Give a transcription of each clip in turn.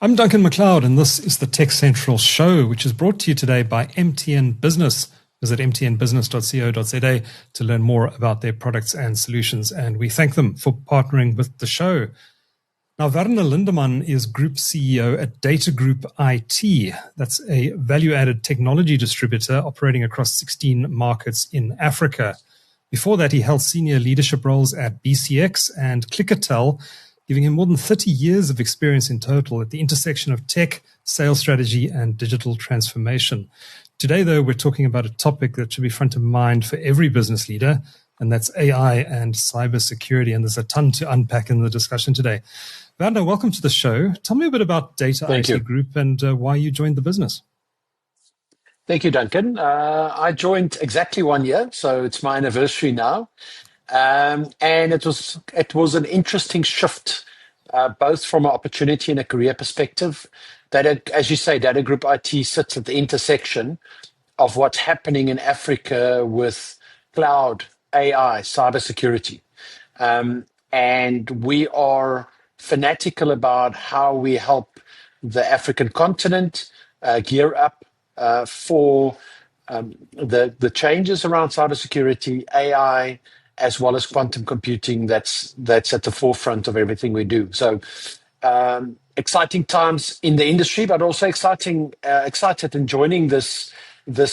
I'm Duncan McLeod, and this is the TechCentral Show, which is brought to you today by MTN Business. Visit mtnbusiness.co.za to learn more about their products and solutions, and we thank them for partnering with the show. Now, Werner Lindemann is Group CEO at DataGroupIT. That's a value-added technology distributor operating across 16 markets in Africa. Before that, he held senior leadership roles at BCX and Clickatell, giving him more than 30 years of experience in total at the intersection of tech, sales strategy, and digital transformation. Today, though, we're talking about a topic that should be front of mind for every business leader, and that's AI and cybersecurity. And there's a ton to unpack in the discussion today. Werner, welcome to the show. Tell me a bit about DataGroupIT Group and why you joined the business. Thank you, Duncan. I joined exactly 1 year, so it's my anniversary now. And it was an interesting shift, both from an opportunity and a career perspective. That, as you say, DataGroupIT sits at the intersection of what's happening in Africa with cloud, AI, cybersecurity. And we are fanatical about how we help the African continent gear up for the changes around cybersecurity, AI, as well as quantum computing that's at the forefront of everything we do. So exciting times in the industry, but also excited in joining this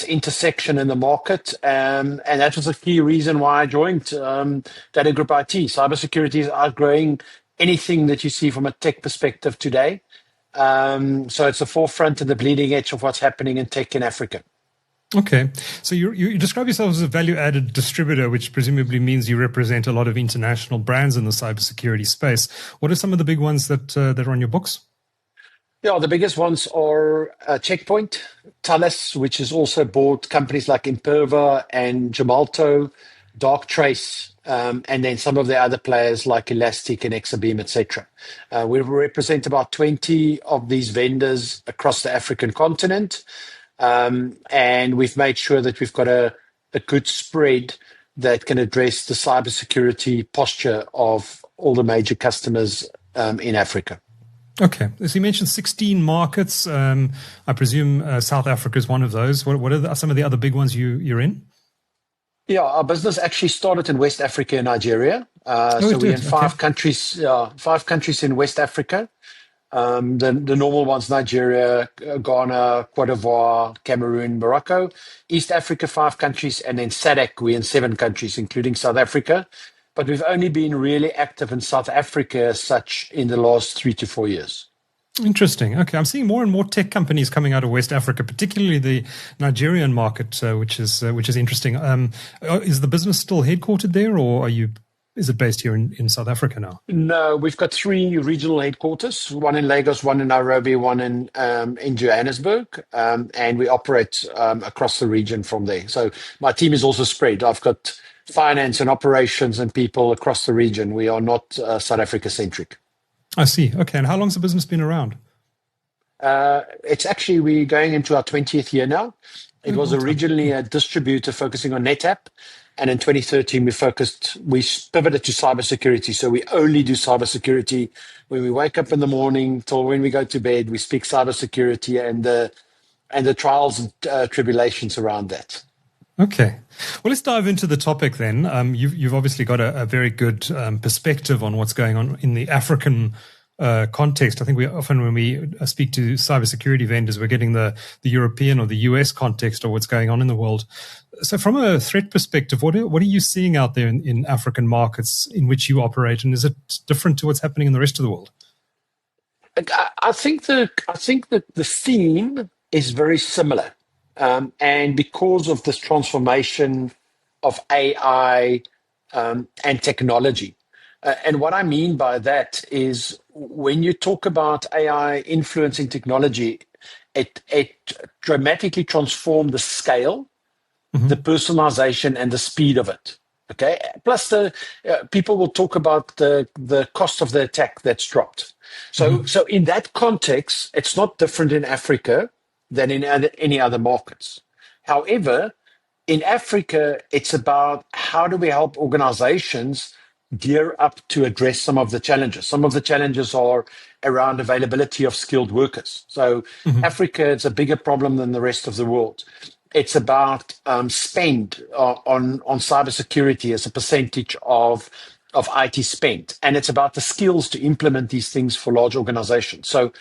intersection in the market. And that was a key reason why I joined DataGroupIT. Cybersecurity is outgrowing anything that you see from a tech perspective today. So it's the forefront and the bleeding edge of what's happening in tech in Africa. Okay. So you describe yourself as a value-added distributor, which presumably means you represent a lot of international brands in the cybersecurity space. What are some of the big ones that are on your books? Yeah, the biggest ones are Checkpoint, Thales, which has also bought companies like Imperva and Gemalto, Darktrace, and then some of the other players like Elastic and Exabeam, etc. We represent about 20 of these vendors across the African continent. And we've made sure that we've got a good spread that can address the cybersecurity posture of all the major customers in Africa. Okay. So you mentioned 16 markets. I presume South Africa is one of those. What are some of the other big ones you're in? Yeah, our business actually started in West Africa and Nigeria. So we're in five countries in West Africa. The normal ones: Nigeria, Ghana, Cote d'Ivoire, Cameroon, Morocco. East Africa, 5 countries, and then SADC, we're in 7 countries, including South Africa. But we've only been really active in South Africa as such in the last 3 to 4 years. Interesting. Okay, I'm seeing more and more tech companies coming out of West Africa, particularly the Nigerian market, which is interesting. Is the business still headquartered there, or is it based here in South Africa now? No, we've got 3 regional headquarters, one in Lagos, one in Nairobi, one in Johannesburg, and we operate across the region from there. So my team is also spread. I've got finance and operations and people across the region. We are not South Africa-centric. I see. Okay, and how long has the business been around? It's actually, we're going into our 20th year now. It was originally a distributor focusing on NetApp. And in 2013, we pivoted to cybersecurity. So we only do cybersecurity. When we wake up in the morning till when we go to bed, we speak cybersecurity and the trials and tribulations around that. Okay. Well, let's dive into the topic then. You've obviously got a very good perspective on what's going on in the African context. I think when we speak to cybersecurity vendors, we're getting the European or the US context of what's going on in the world. So from a threat perspective, what are you seeing out there in African markets in which you operate, and is it different to what's happening in the rest of the world? I think that the theme is very similar, and because of this transformation of AI and technology. And what I mean by that is when you talk about AI influencing technology, it dramatically transformed the scale, the personalization, and the speed of it. Okay. Plus, people will talk about the cost of the attack that's dropped. So in that context, it's not different in Africa than in any other markets. However, in Africa, it's about how do we help organizations gear up to address some of the challenges. Some of the challenges are around availability of skilled workers. So Africa is a bigger problem than the rest of the world. It's about spend on cybersecurity as a percentage of IT spend, and it's about the skills to implement these things for large organizations. So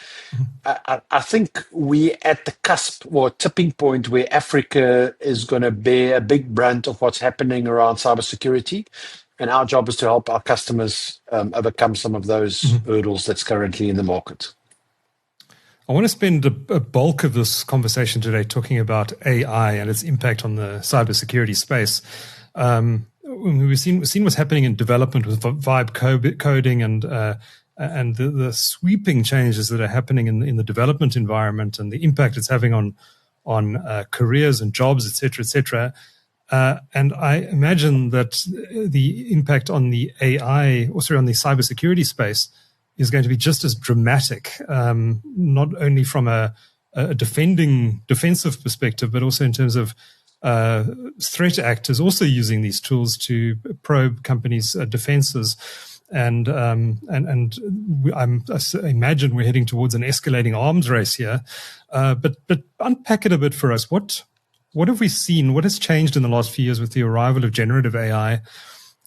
I think we're at the cusp or tipping point where Africa is going to bear a big brunt of what's happening around cybersecurity. And our job is to help our customers overcome some of those hurdles that's currently in the market. I want to spend a bulk of this conversation today talking about AI and its impact on the cybersecurity space. We've seen what's happening in development with vibe coding and the sweeping changes that are happening in the development environment and the impact it's having on careers and jobs, et cetera, and I imagine that the impact on the AI, on the cybersecurity space, is going to be just as dramatic, not only from a defensive perspective, but also in terms of threat actors also using these tools to probe companies' defenses. And I imagine we're heading towards an escalating arms race here. But unpack it a bit for us. What have we seen? What has changed in the last few years with the arrival of generative AI?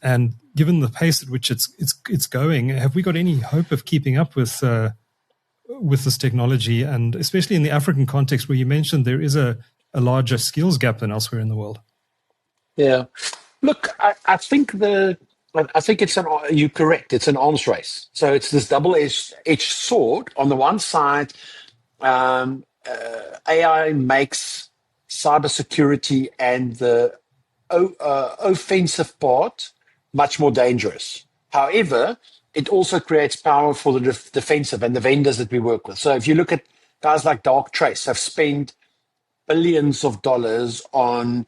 And given the pace at which it's going, have we got any hope of keeping up with this technology? And especially in the African context, where you mentioned there is a larger skills gap than elsewhere in the world. Yeah, look, I think you're correct. It's an arms race. So it's this double-edged sword. On the one side, AI makes cybersecurity and the offensive part much more dangerous. However, it also creates power for the defensive and the vendors that we work with. So if you look at guys like Darktrace, have spent billions of dollars on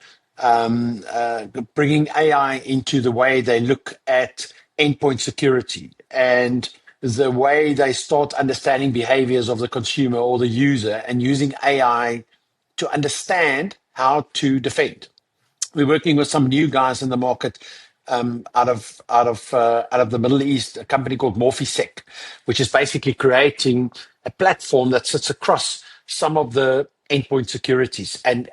bringing AI into the way they look at endpoint security and the way they start understanding behaviors of the consumer or the user and using AI to understand how to defend. We're working with some new guys in the market out of the Middle East, a company called infosec, which is basically creating a platform that sits across some of the endpoint securities and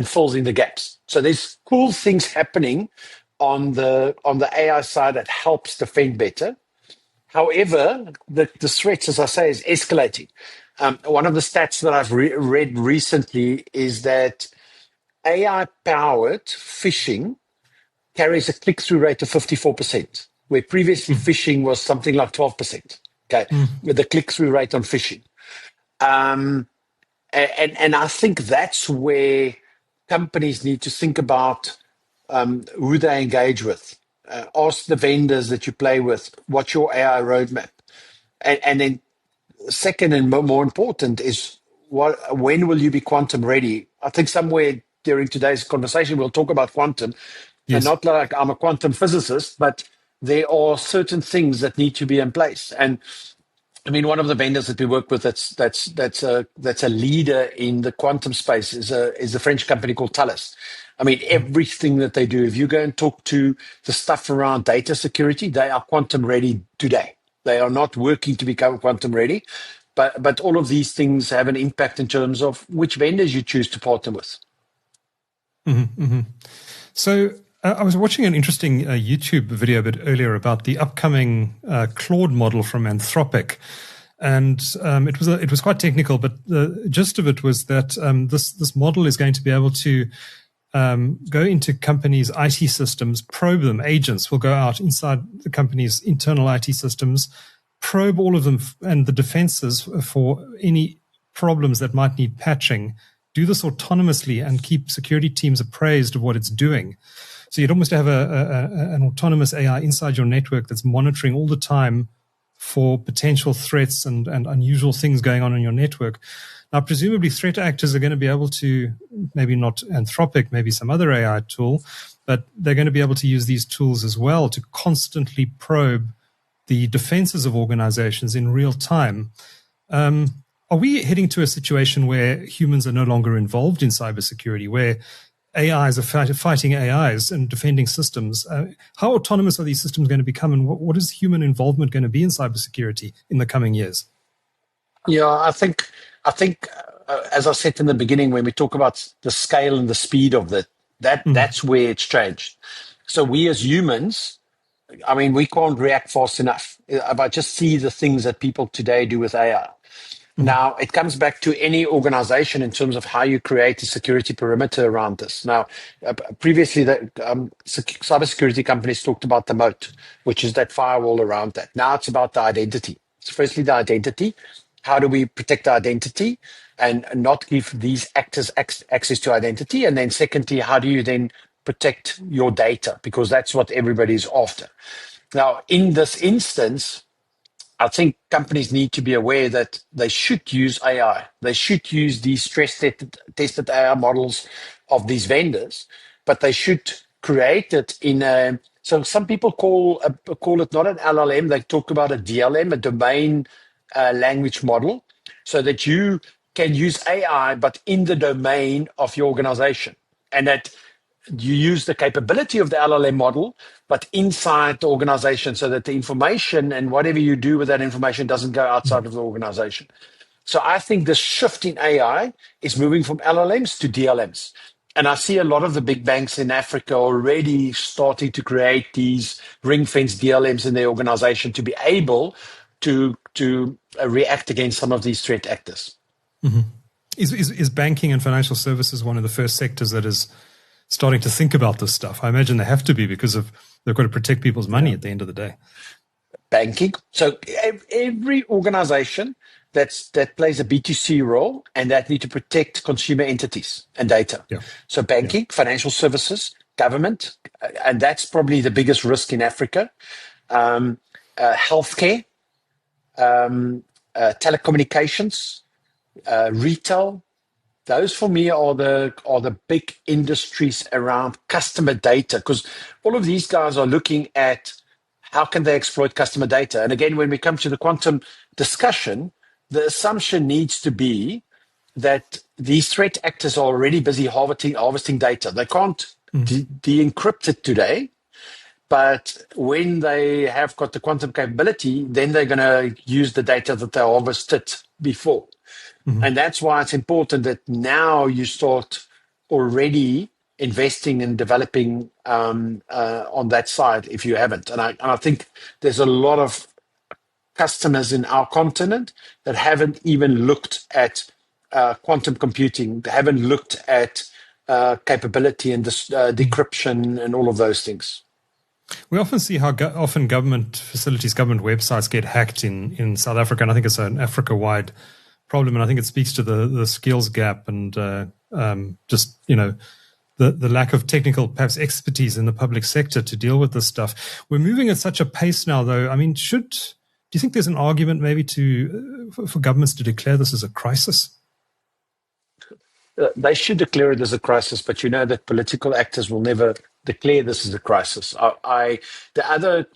fills in the gaps. So there's cool things happening on the AI side that helps defend better. However, the threats, as I say, is escalating. One of the stats that I've read recently is that AI-powered phishing carries a click-through rate of 54%, where previously phishing was something like 12%. Okay, with the click-through rate on phishing, and I think that's where companies need to think about who they engage with. Ask the vendors that you play with, what's your AI roadmap, and then. Second and more important is when will you be quantum ready? I think somewhere during today's conversation we'll talk about quantum, and not like I'm a quantum physicist, but there are certain things that need to be in place. And I mean, one of the vendors that we work with that's a leader in the quantum space is a French company called Thales. I mean, everything that they do, if you go and talk to the stuff around data security, they are quantum ready today. They are not working to become quantum ready, but all of these things have an impact in terms of which vendors you choose to partner with. So I was watching an interesting YouTube video a bit earlier about the upcoming Claude model from Anthropic, and it was quite technical, but the gist of it was that this model is going to be able to go into companies' IT systems, probe them. Agents will go out inside the company's internal IT systems, probe all of them and the defenses for any problems that might need patching, do this autonomously and keep security teams appraised of what it's doing. So you'd almost have an autonomous AI inside your network that's monitoring all the time for potential threats and unusual things going on in your network. Now, presumably threat actors are going to be able to, maybe not Anthropic, maybe some other AI tool, but they're going to be able to use these tools as well to constantly probe the defenses of organizations in real time. Are we heading to a situation where humans are no longer involved in cybersecurity, where AIs are fighting AIs and defending systems. How autonomous are these systems going to become, and what is human involvement going to be in cybersecurity in the coming years? Yeah, I think, as I said in the beginning, when we talk about the scale and the speed of that's where it's changed. So we as humans, I mean, we can't react fast enough. If I just see the things that people today do with AI. Now, it comes back to any organization in terms of how you create a security perimeter around this. Now, previously, cybersecurity companies talked about the moat, which is that firewall around that. Now it's about the identity. So firstly, the identity. How do we protect the identity and not give these actors access to identity? And then secondly, how do you then protect your data? Because that's what everybody's after. Now, in this instance, I think companies need to be aware that they should use AI. They should use these stress-tested AI models of these vendors, but they should create it in a. So some people call it not an LLM. They talk about a DLM, a domain language model, so that you can use AI, but in the domain of your organization, and that you use the capability of the LLM model, but inside the organization, so that the information and whatever you do with that information doesn't go outside of the organization. So I think the shift in AI is moving from LLMs to DLMs. And I see a lot of the big banks in Africa already starting to create these ring-fenced DLMs in their organization to be able to react against some of these threat actors. Mm-hmm. Is banking and financial services one of the first sectors that is starting to think about this stuff? I imagine they have to be, because they've got to protect people's money at the end of the day. Banking. So every organization that plays a B2C role and that need to protect consumer entities and data. Yeah. So banking, financial services, government, and that's probably the biggest risk in Africa. Healthcare, telecommunications, retail. Those for me are the big industries around customer data, because all of these guys are looking at how can they exploit customer data. And again, when we come to the quantum discussion, the assumption needs to be that these threat actors are already busy harvesting data. They can't de-encrypt it today, but when they have got the quantum capability, then they're going to use the data that they harvested before. Mm-hmm. And that's why it's important that now you start already investing and developing on that side if you haven't. And I think there's a lot of customers in our continent that haven't even looked at quantum computing, they haven't looked at capability and decryption and all of those things. We often see how often government facilities, government websites get hacked in South Africa, and I think it's an Africa-wide problem, and I think it speaks to the skills gap and just, the lack of technical, perhaps, expertise in the public sector to deal with this stuff. We're moving at such a pace now, though. I mean, do you think there's an argument maybe for governments to declare this as a crisis? They should declare it as a crisis, but you know that political actors will never declare this as a crisis. The other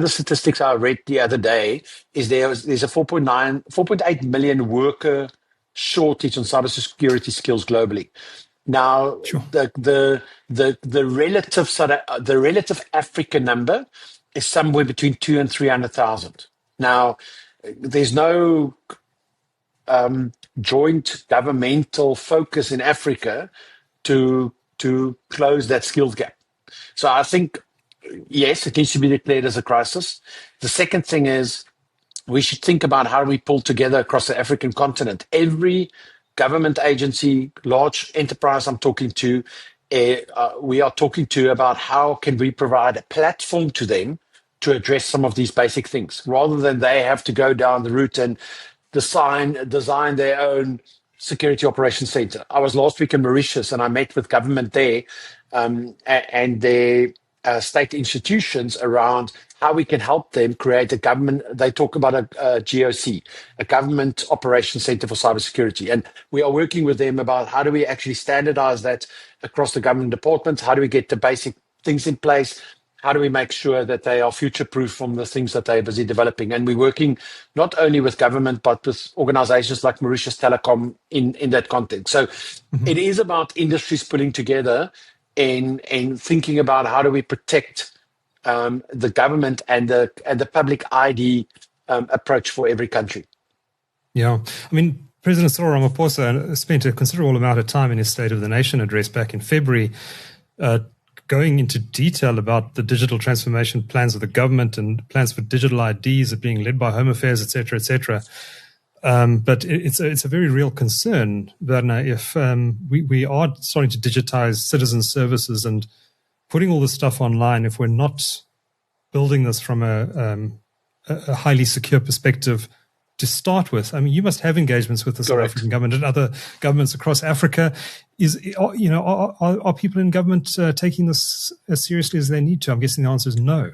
statistics I read the other day is there's a 4.8 million worker shortage on cybersecurity skills globally. Now, sure. the relative African number is somewhere between 200,000 and 300,000. Now, there's no joint governmental focus in Africa to close that skills gap. So I think, yes, it needs to be declared as a crisis. The second thing is we should think about how do we pull together across the African continent. Every government agency, large enterprise I'm talking to, we are talking to about how can we provide a platform to them to address some of these basic things, rather than they have to go down the route and design their own security operations center. I was last week in Mauritius and I met with government there and their state institutions around how we can help them create a government. They talk about a GOC, a government operations center for cybersecurity. And we are working with them about how do we actually standardize that across the government departments? How do we get the basic things in place? how do we make sure that they are future-proof from the things that they're busy developing? And we're working not only with government, but with organizations like Mauritius Telecom in that context. So it is about industries pulling together and thinking about how do we protect the government and the public ID approach for every country. Yeah. I mean, President Cyril Ramaphosa spent a considerable amount of time in his State of the Nation address back in February going into detail about the digital transformation plans of the government and plans for digital IDs that being led by Home Affairs, et cetera, et cetera. But it's a very real concern, Werner, if we are starting to digitize citizen services and putting all this stuff online, if we're not building this from a highly secure perspective to start with. I mean, you must have engagements with the South African government and other governments across Africa. Are people in government taking this as seriously as they need to? I'm guessing the answer is no.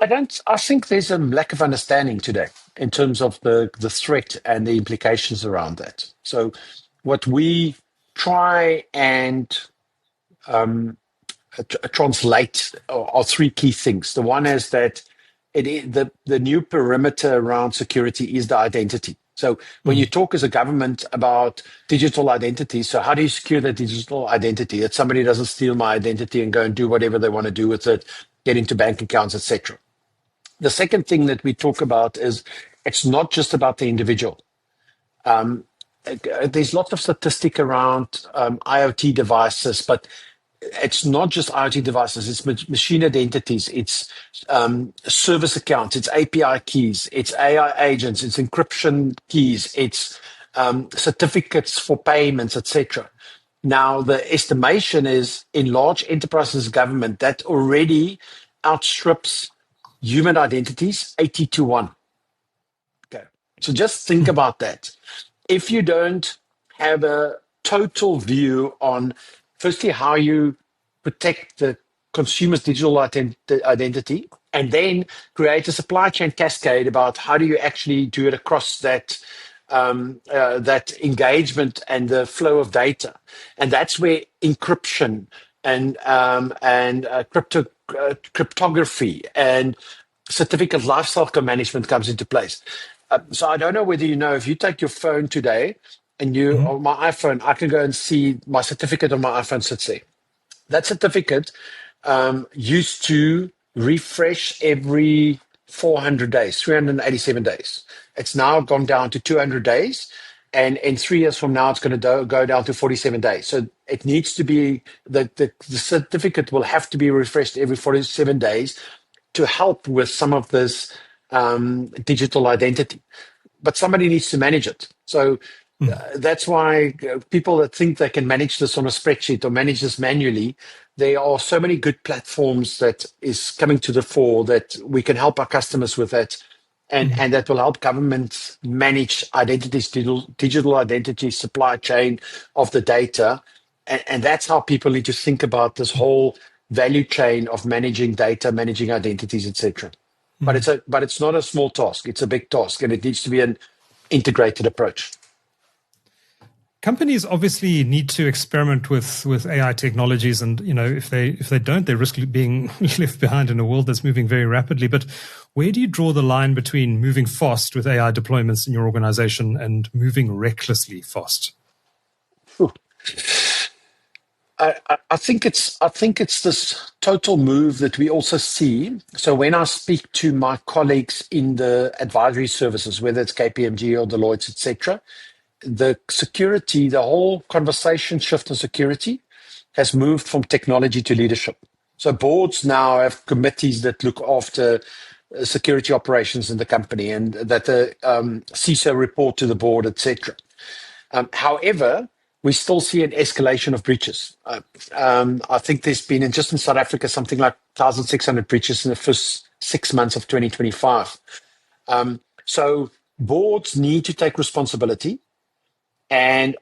I think there's a lack of understanding today in terms of the threat and the implications around that. So what we try and translate are three key things. The one is that the new perimeter around security is the identity. So when you talk as a government about digital identity, so how do you secure the digital identity? That somebody doesn't steal my identity and go and do whatever they want to do with it, get into bank accounts, etc. The second thing that we talk about is it's not just about the individual. There's lots of statistic around IoT devices, but it's not just IoT devices, it's machine identities, it's service accounts, it's API keys, it's AI agents, it's encryption keys, it's certificates for payments, etc. Now, the estimation is in large enterprises government that already outstrips human identities 80 to 1. Okay. So just think about that. If you don't have a total view on firstly, how you protect the consumer's digital identity, and then create a supply chain cascade about how do you actually do it across that that engagement and the flow of data, and that's where encryption and cryptography and certificate lifecycle management comes into place. So I don't know whether you know, if you take your phone today. And on my iPhone, I can go and see my certificate on my iPhone sits there. That certificate used to refresh every 400 days, 387 days. It's now gone down to 200 days. And in 3 years from now, it's going to go down to 47 days. So it needs to be, the certificate will have to be refreshed every 47 days to help with some of this digital identity. But somebody needs to manage it. So that's why people that think they can manage this on a spreadsheet or manage this manually, there are so many good platforms that is coming to the fore that we can help our customers with that, and that will help governments manage identities, digital identity, supply chain of the data. And that's how people need to think about this whole value chain of managing data, managing identities, etc. But it's not a small task. It's a big task, and it needs to be an integrated approach. Companies obviously need to experiment with AI technologies, and if they don't, they risk being left behind in a world that's moving very rapidly. But where do you draw the line between moving fast with AI deployments in your organization and moving recklessly fast? I think it's this total move that we also see. So when I speak to my colleagues in the advisory services, whether it's KPMG or Deloitte, etc., the security, the whole conversation shift in security has moved from technology to leadership. So boards now have committees that look after security operations in the company, and that the CISO report to the board, etc. However, we still see an escalation of breaches. I think there's been, just in South Africa, something like 1,600 breaches in the first 6 months of 2025. So boards need to take responsibility and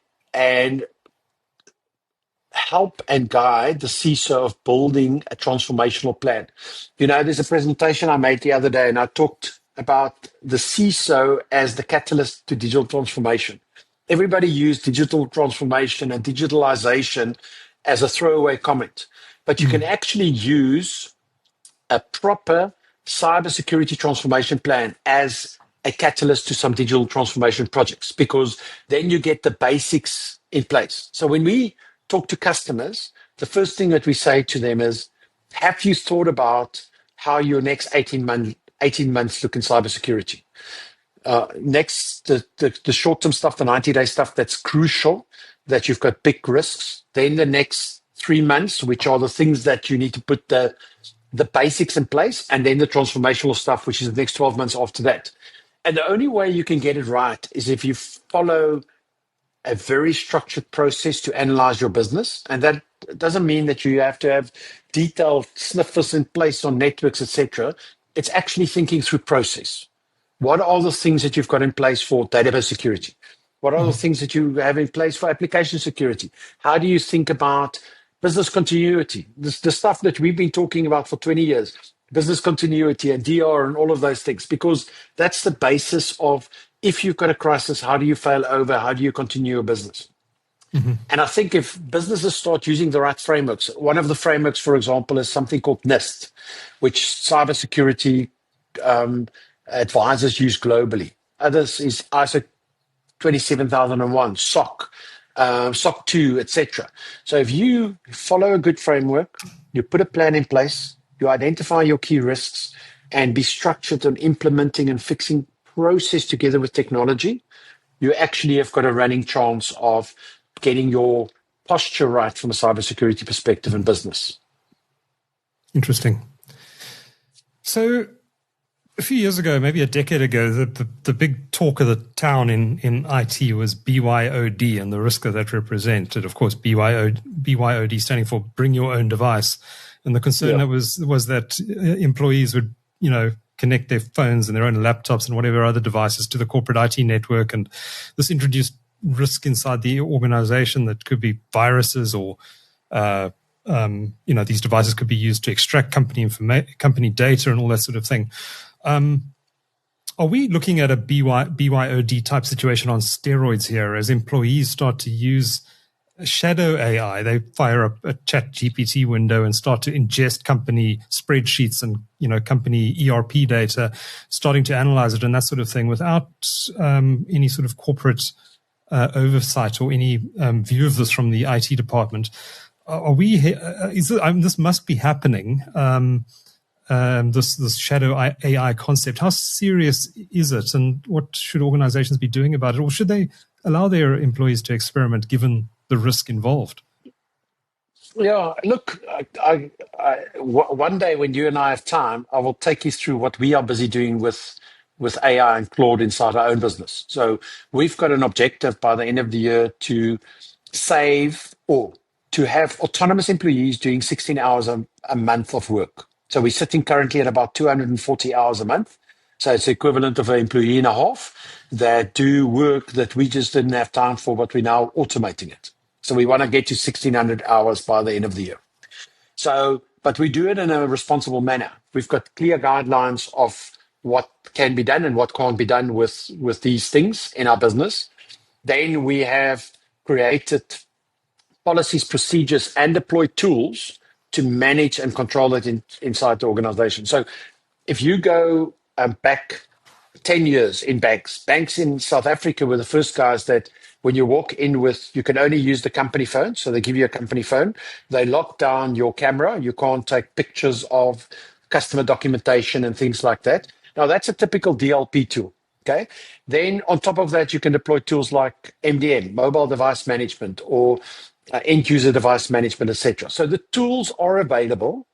help and guide the CISO of building a transformational plan. There's a presentation I made the other day, and I talked about the CISO as the catalyst to digital transformation. Everybody used digital transformation and digitalization as a throwaway comment, but you can actually use a proper cybersecurity transformation plan as a catalyst to some digital transformation projects, because then you get the basics in place. So when we talk to customers, the first thing that we say to them is, have you thought about how your next 18 months look in cybersecurity? Next, the short-term stuff, the 90-day stuff, that's crucial, that you've got big risks. Then the next 3 months, which are the things that you need to put the basics in place, and then the transformational stuff, which is the next 12 months after that. And the only way you can get it right is if you follow a very structured process to analyze your business. And that doesn't mean that you have to have detailed sniffers in place on networks, etc. It's actually thinking through process. What are the things that you've got in place for database security? What are the things that you have in place for application security? How do you think about business continuity? The stuff that we've been talking about for 20 years, business continuity and DR and all of those things, because that's the basis of, if you've got a crisis, how do you fail over? How do you continue your business? And I think if businesses start using the right frameworks, one of the frameworks, for example, is something called NIST, which cybersecurity advisors use globally. Others is ISO 27001, SOC, SOC 2, etc. So if you follow a good framework, you put a plan in place, you identify your key risks, and be structured on implementing and fixing process together with technology, you actually have got a running chance of getting your posture right from a cybersecurity perspective in business. Interesting. So a few years ago, maybe a decade ago, the big talk of the town in IT was BYOD and the risk that represented. Of course, BYOD standing for bring your own device. And the concern that was that employees would, connect their phones and their own laptops and whatever other devices to the corporate IT network. And this introduced risk inside the organization that could be viruses or, these devices could be used to extract company data and all that sort of thing. Are we looking at a BYOD type situation on steroids here as employees start to use shadow AI? They fire up a chat GPT window and start to ingest company spreadsheets and, company ERP data, starting to analyze it and that sort of thing without any sort of corporate oversight or any view of this from the IT department. Are we? This must be happening. This shadow AI concept. How serious is it, and what should organizations be doing about it, or should they allow their employees to experiment given the risk involved? Yeah, look, one day when you and I have time, I will take you through what we are busy doing with AI and Claude inside our own business. So we've got an objective by the end of the year to save or to have autonomous employees doing 16 hours a month of work. So we're sitting currently at about 240 hours a month. So it's the equivalent of an employee and a half that do work that we just didn't have time for, but we're now automating it. So we want to get to 1,600 hours by the end of the year. So, but we do it in a responsible manner. We've got clear guidelines of what can be done and what can't be done with these things in our business. Then we have created policies, procedures, and deployed tools to manage and control it inside the organization. So if you go back 10 years in banks in South Africa were the first guys that when you walk in you can only use the company phone. So they give you a company phone. They lock down your camera. You can't take pictures of customer documentation and things like that. Now that's a typical DLP tool. Okay. Then on top of that, you can deploy tools like MDM, mobile device management, or end user device management, etc. So the tools are available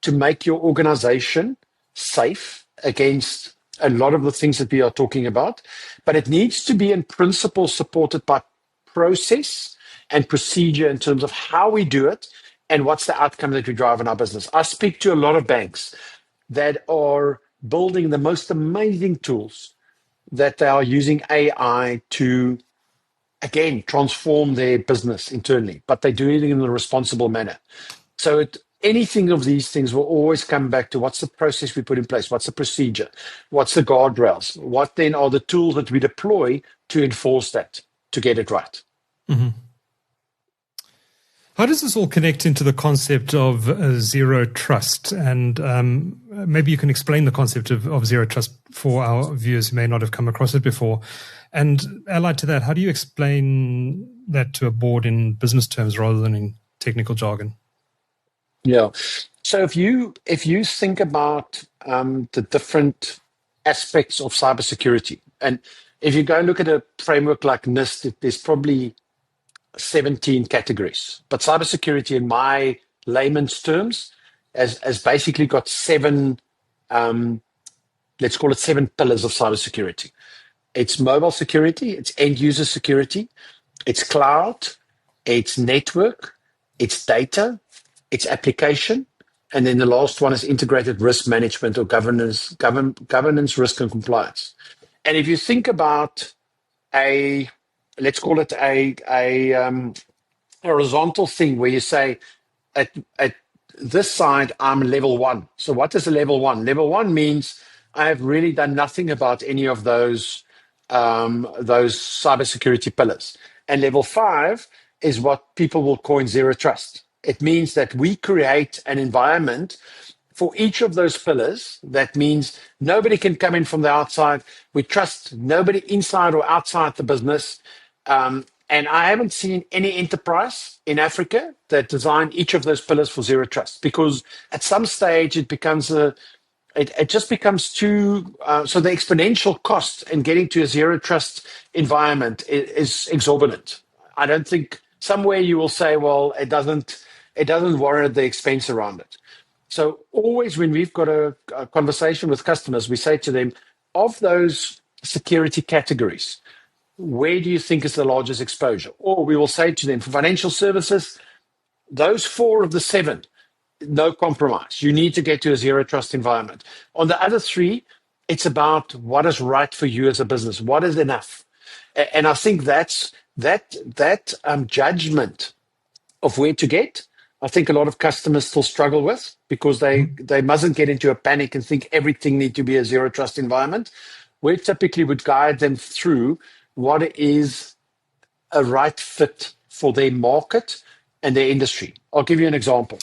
to make your organization safe against a lot of the things that we are talking about, but it needs to be in principle supported by process and procedure in terms of how we do it and what's the outcome that we drive in our business. I speak to a lot of banks that are building the most amazing tools that they are using AI to, again, transform their business internally, but they do it in a responsible manner. So anything of these things will always come back to what's the process we put in place, what's the procedure, what's the guardrails, what then are the tools that we deploy to enforce that, to get it right. Mm-hmm. How does this all connect into the concept of zero trust? And maybe you can explain the concept of zero trust for our viewers who may not have come across it before. And allied to that, how do you explain that to a board in business terms rather than in technical jargon? Yeah. So if you think about the different aspects of cybersecurity, and if you go and look at a framework like NIST, there's probably 17 categories. But cybersecurity, in my layman's terms, has basically got seven, let's call it seven pillars of cybersecurity. It's mobile security, it's end user security, it's cloud, it's network, it's data, it's application, and then the last one is integrated risk management or governance, risk and compliance. And if you think about let's call it a horizontal thing where you say at this side, I'm level one. So what is a level one? Level one means I have really done nothing about any of those cybersecurity pillars. And level five is what people will coin zero trust. It means that we create an environment for each of those pillars. That means nobody can come in from the outside. We trust nobody inside or outside the business. And I haven't seen any enterprise in Africa that designed each of those pillars for zero trust, because at some stage it becomes it just becomes too, so the exponential cost in getting to a zero trust environment is exorbitant. I don't think somewhere you will say, well, it doesn't warrant the expense around it. So always when we've got a conversation with customers, we say to them, of those security categories, where do you think is the largest exposure? Or we will say to them, for financial services, those 4 of the 7, no compromise. You need to get to a zero trust environment. On the other 3, it's about what is right for you as a business. What is enough? And I think that judgment of where to get, I think a lot of customers still struggle with, because they mustn't get into a panic and think everything needs to be a zero trust environment. We typically would guide them through what is a right fit for their market and their industry. I'll give you an example.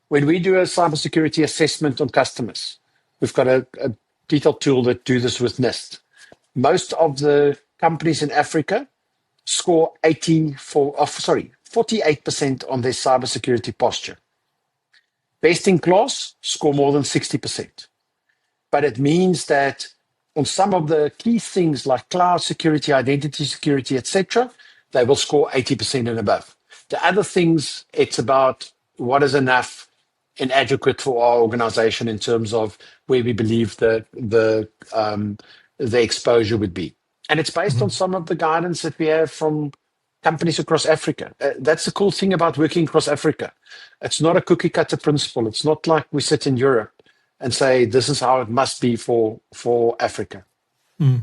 When we do a cybersecurity assessment on customers, we've got a detailed tool that do this with NIST. Most of the companies in Africa score 48% on their cybersecurity posture. Best in class score more than 60%. But it means that on some of the key things like cloud security, identity security, etc., they will score 80% and above. The other things, it's about what is enough and adequate for our organization in terms of where we believe the exposure would be. And it's based on some of the guidance that we have from companies across Africa. That's the cool thing about working across Africa. It's not a cookie cutter principle. It's not like we sit in Europe and say, this is how it must be for Africa. I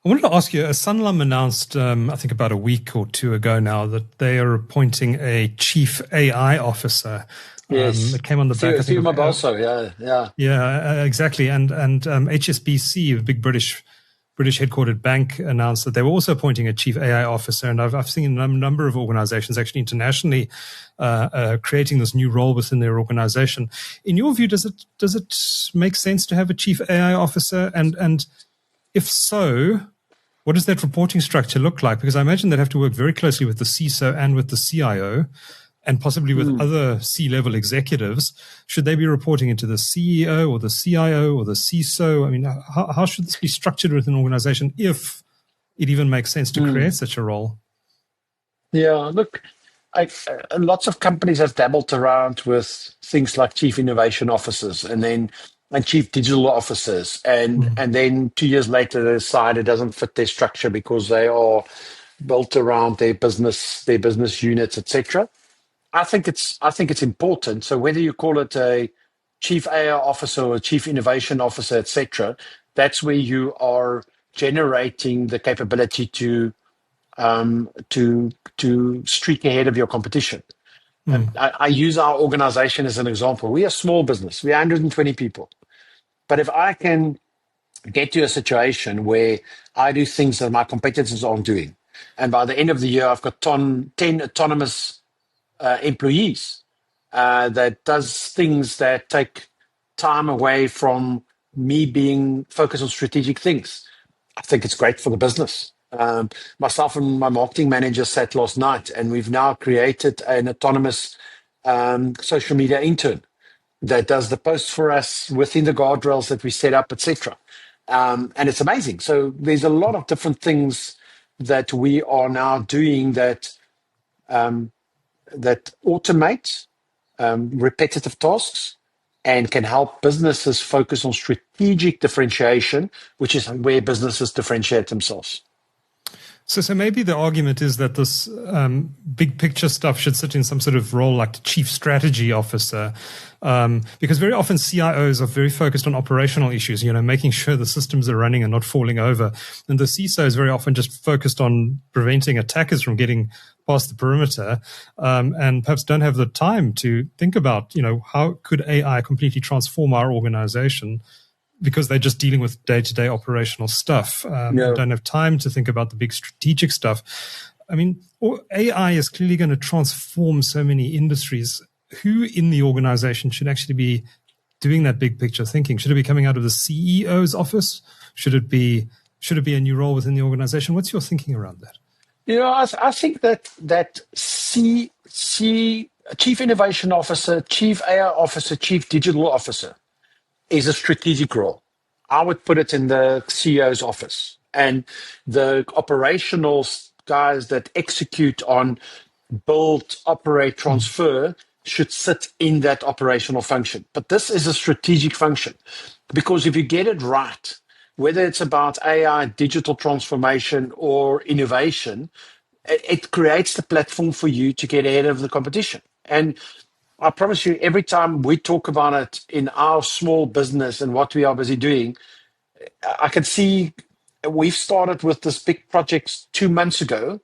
wanted to ask you, Sanlam announced, I think about a week or 2 ago now, that they are appointing a chief AI officer. Yes. It came on the back. Yeah, exactly. And HSBC, a big British headquartered bank, announced that they were also appointing a chief AI officer. And I've seen a number of organizations actually internationally creating this new role within their organization. In your view, does it make sense to have a chief AI officer? And if so, what does that reporting structure look like? Because I imagine they'd have to work very closely with the CISO and with the CIO, and possibly with other C-level executives. Should they be reporting into the CEO or the CIO or the CISO? I mean, how should this be structured within an organization, if it even makes sense to create such a role? Yeah, look, lots of companies have dabbled around with things like chief innovation officers and chief digital officers. And then 2 years later, they decide it doesn't fit their structure because they are built around their business units, etc. I think it's important. So whether you call it a chief AI officer or a chief innovation officer, etc., that's where you are generating the capability to streak ahead of your competition. I use our organization as an example. We are a small business. We are 120 people. But if I can get to a situation where I do things that my competitors aren't doing, and by the end of the year, I've got 10 autonomous employees, that does things that take time away from me being focused on strategic things. I think it's great for the business. Myself and my marketing manager sat last night, and we've now created an autonomous social media intern that does the posts for us within the guardrails that we set up, etc. And it's amazing. So there's a lot of different things that we are now doing that that automate repetitive tasks and can help businesses focus on strategic differentiation, which is where businesses differentiate themselves. So maybe the argument is that this big picture stuff should sit in some sort of role like the chief strategy officer, because very often CIOs are very focused on operational issues, making sure the systems are running and not falling over. And the CISO is very often just focused on preventing attackers from getting past the perimeter, and perhaps don't have the time to think about, how could AI completely transform our organization, because they're just dealing with day-to-day operational stuff. Don't have time to think about the big strategic stuff. I mean, AI is clearly going to transform so many industries. Who in the organization should actually be doing that big picture thinking? Should it be coming out of the CEO's office? Should it be a new role within the organization? What's your thinking around that? I think that Chief Innovation Officer, Chief AI Officer, Chief Digital Officer is a strategic role. I would put it in the CEO's office, and the operational guys that execute on build, operate, transfer should sit in that operational function. But this is a strategic function, because if you get it right, whether it's about AI, digital transformation, or innovation, it creates the platform for you to get ahead of the competition. And I promise you, every time we talk about it in our small business and what we are busy doing, I can see we've started with this big project 2 months ago,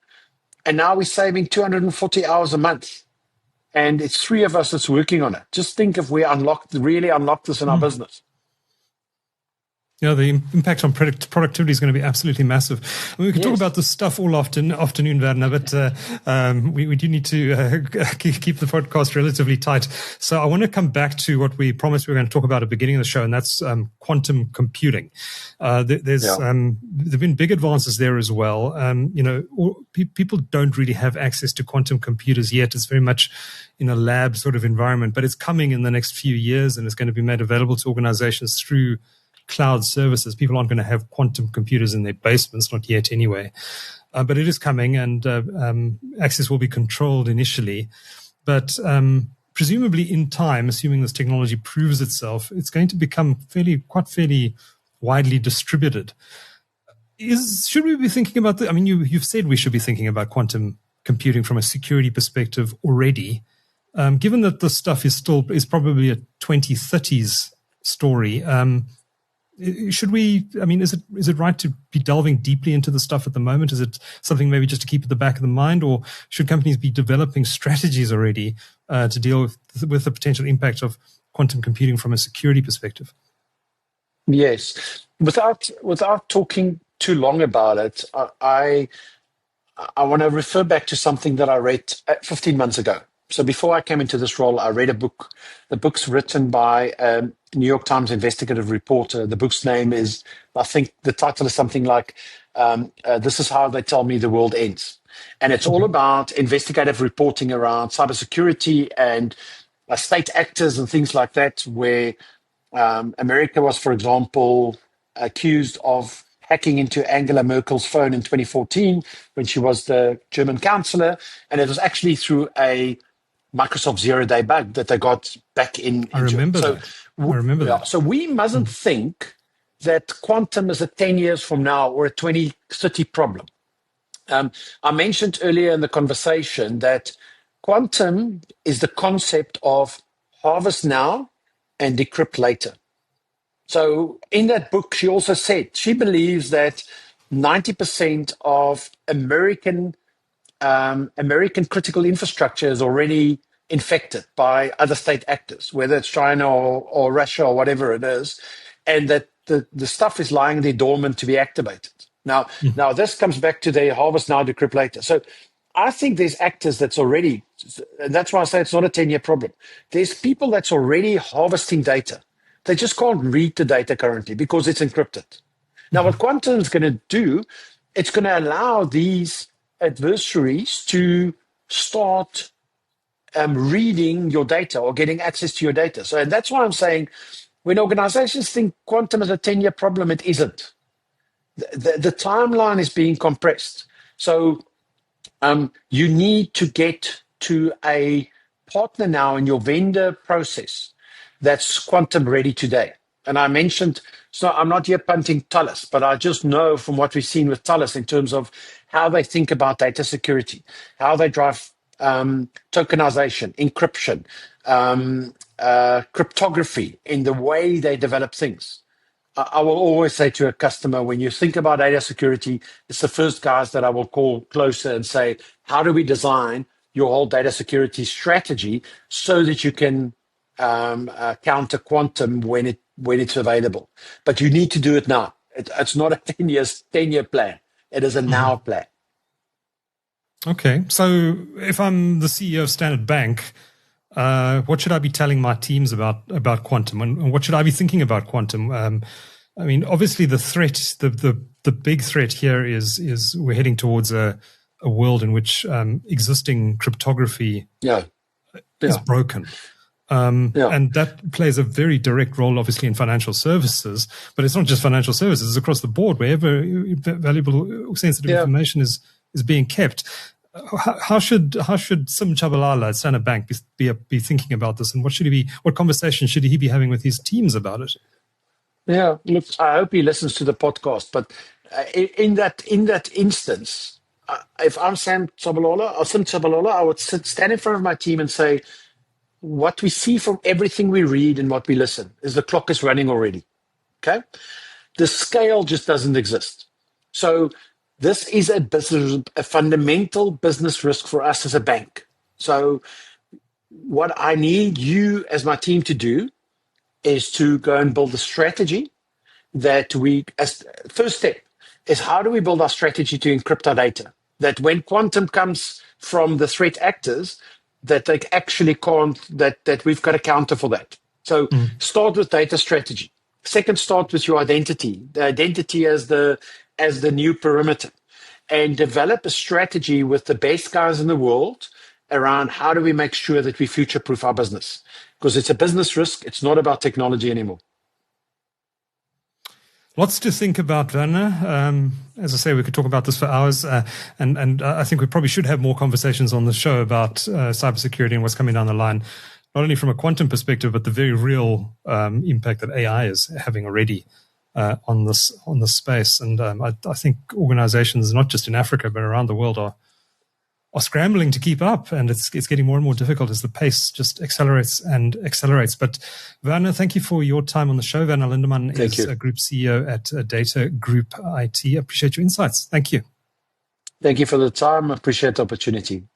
and now we're saving 240 hours a month. And it's 3 of us that's working on it. Just think if we really unlock this in our business. The impact on productivity is going to be absolutely massive. I mean, we can talk about this stuff all afternoon, Werner, but we do need to keep the podcast relatively tight. So I want to come back to what we promised we were going to talk about at the beginning of the show, and that's quantum computing. There've been big advances there as well. People don't really have access to quantum computers yet. It's very much in a lab sort of environment, but it's coming in the next few years, and it's going to be made available to organizations through cloud services. People aren't going to have quantum computers in their basements, not yet anyway. But it is coming, and access will be controlled initially. But presumably in time, assuming this technology proves itself, it's going to become fairly widely distributed. Should we be thinking about I mean, you've said we should be thinking about quantum computing from a security perspective already. Given that this stuff is probably a 2030s story, should we? I mean, is it right to be delving deeply into the stuff at the moment? Is it something maybe just to keep at the back of the mind, or should companies be developing strategies already to deal with the potential impact of quantum computing from a security perspective? Yes, without talking too long about it, I want to refer back to something that I read 15 months ago. So before I came into this role, I read a book. The book's written by a New York Times investigative reporter. The book's name is, I think the title is something like, This Is How They Tell Me the World Ends. And it's all about investigative reporting around cybersecurity and state actors and things like that, where America was, for example, accused of hacking into Angela Merkel's phone in 2014 when she was the German chancellor. And it was actually through a Microsoft zero-day bug that they got back in. I remember that. So we mustn't think that quantum is a 10 years from now or a 2030 problem. I mentioned earlier in the conversation that quantum is the concept of harvest now and decrypt later. So in that book, she also said she believes that 90% of American critical infrastructure is already infected by other state actors, whether it's China or Russia or whatever it is, and that the stuff is lying there dormant to be activated. Now this comes back to the harvest now, decrypt later. So I think there's actors that's already, and that's why I say it's not a 10-year problem. There's people that's already harvesting data. They just can't read the data currently because it's encrypted. Now, what quantum is going to do, it's going to allow these adversaries to start reading your data or getting access to your data. So, and that's why I'm saying when organizations think quantum is a 10-year problem, it isn't. The timeline is being compressed. So you need to get to a partner now in your vendor process that's quantum ready today. And I mentioned, so I'm not here punting Thales, but I just know from what we've seen with Thales in terms of how they think about data security, how they drive tokenization, encryption, cryptography in the way they develop things. I will always say to a customer, when you think about data security, it's the first guys that I will call closer and say, how do we design your whole data security strategy so that you can counter quantum when it's available? But you need to do it now. It's not a 10-year plan. It is a now plan. Okay. So if I'm the CEO of Standard Bank, what should I be telling my teams about quantum, and what should I be thinking about quantum? I mean, obviously the threat, the big threat here is we're heading towards a world in which existing cryptography is broken. And that plays a very direct role, obviously, in financial services, but it's not just financial services, it's across the board, wherever valuable sensitive information is being kept. How should Sim Chabalala at Standard Bank be thinking about this, and what conversation should he be having with his teams about it? Yeah, look, I hope he listens to the podcast. But in that instance, if I'm Sim Chabalala, I would stand in front of my team and say, what we see from everything we read and what we listen is the clock is running already. Okay, the scale just doesn't exist. So this is a fundamental business risk for us as a bank. So what I need you as my team to do is to go and build a strategy that as first step is, how do we build our strategy to encrypt our data? That when quantum comes from the threat actors, that they actually can't, that we've got a counter for that. So start with data strategy. Second, start with your identity, the identity as the new perimeter, and develop a strategy with the best guys in the world around how do we make sure that we future-proof our business, because it's a business risk. It's not about technology anymore. Lots to think about, Werner. As I say, we could talk about this for hours, and I think we probably should have more conversations on the show about cybersecurity and what's coming down the line, not only from a quantum perspective, but the very real impact that AI is having already on this space. And I think organizations, not just in Africa but around the world, are scrambling to keep up, and it's getting more and more difficult as the pace just accelerates and accelerates. But Werner, thank you for your time on the show. Werner Lindemann is a group CEO at DataGroupIT. Appreciate your insights. Thank you. Thank you for the time. I appreciate the opportunity.